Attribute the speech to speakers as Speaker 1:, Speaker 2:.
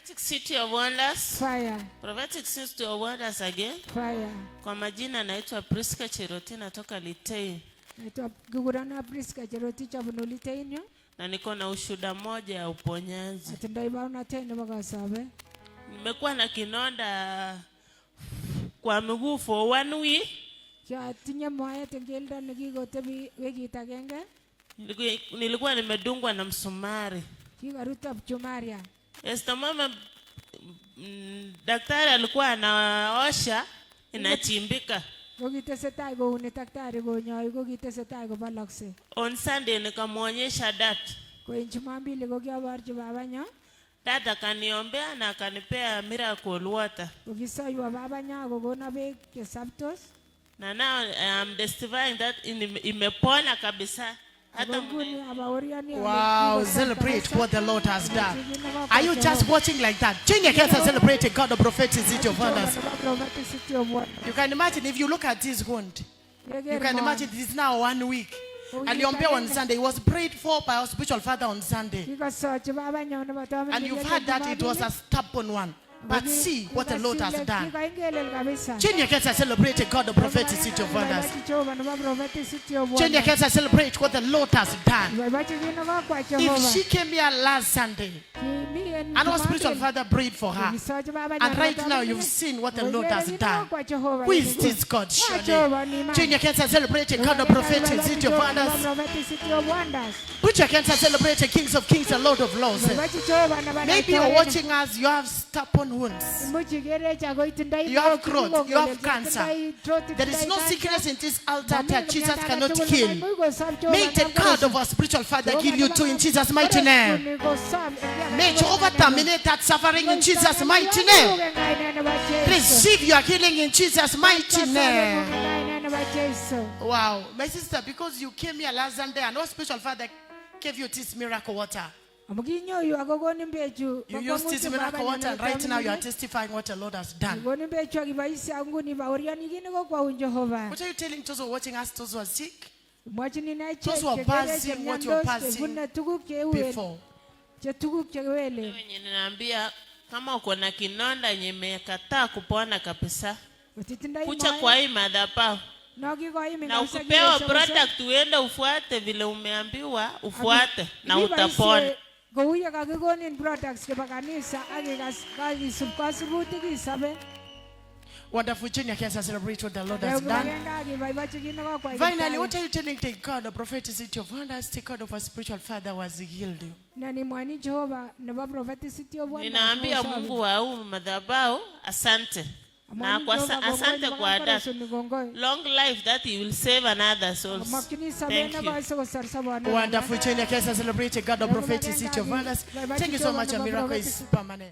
Speaker 1: Prophetic City of Wonders.
Speaker 2: Fire.
Speaker 1: Prophetic City of Wonders again.
Speaker 2: Fire.
Speaker 1: Kwa majina naitwa Priska Cheroti natoka Litei.
Speaker 2: Naitwa Gugurana Priska Cheroti chabuno Litei nyo.
Speaker 1: Na niko na ushuhuda moja ya uponyaji.
Speaker 2: Atendai bauna tena bagasabe.
Speaker 1: Nimekuwa na kinonda kwa miguu for 1 week.
Speaker 2: Cha tinya moya tengelda nikigotebi wiki tagenge.
Speaker 1: Nilikuwa nimedungwa na msumari.
Speaker 2: Kigaruta mchumaria.
Speaker 1: Esther mama daktari alikuwa anaosha inachimbika.
Speaker 2: Gogitesetai go une daktari go nyoi gogitesetai go balakse.
Speaker 1: On Sunday nikamuonyesha dat.
Speaker 2: Kwa Ijumaa mbili gogiabarji baba nyo.
Speaker 1: Dad akaniombea na akanipea miracle water.
Speaker 2: Gogisaiwa baba nya gogona be kesaptos.
Speaker 1: Na now I am testifying that imepona kabisa.
Speaker 3: Wow, celebrate what the Lord has done. Are you just watching like that? Change your hands and celebrate God, the Prophetic City of Wonders. You can imagine if you look at this wound. You can imagine this is now 1 week. And you on Sunday. It was prayed for by our spiritual father on Sunday. And you've heard that it was a stubborn one. But see what the Lord has done. Change your hands and celebrate God, the Prophetic City of Wonders. Change your hands and celebrate what the Lord has done. If she came here last Sunday, and our spiritual father prayed for her, and right now you've seen what the Lord has done. Who is this God? Surely. Change your hands and celebrate God, the Prophetic City of Wonders. Put your hands and celebrate the Kings of Kings and Lord of Lords. Maybe you're watching us, you have stubborn wounds. You have growth, you have cancer. There is no sickness in this altar that Jesus cannot kill. May the God of our spiritual father give you too in Jesus' mighty name. May Jehovah terminate that suffering in Jesus' mighty name. Receive your healing in Jesus' mighty name. Wow, my sister, because you came here last Sunday and our spiritual father gave you this miracle water. You used this miracle water and right now you are testifying what the Lord has done. What are you telling those who are watching us, those who are sick? Those who are passing what you are passing before.
Speaker 1: Ninaambia kama uko na kinonda yenye imekataa kupona kabisa, kucha kwa hii madhabahu na ukipewa product uende ufuate vile umeambiwa ufuate na utapona.
Speaker 3: Wonderful. Junior can celebrate what the Lord has done. Finally, what are you telling the God, the Prophetic City of Wonders, the God of our spiritual father was healed you?
Speaker 1: Ninaambia Mungu wa huu madhabahu asante. Na kwa asante kwa that long life that he will save another souls. Thank you.
Speaker 3: Wonderful. Junior can celebrate God, the Prophetic City of Wonders. Thank you so much. A miracle is permanent.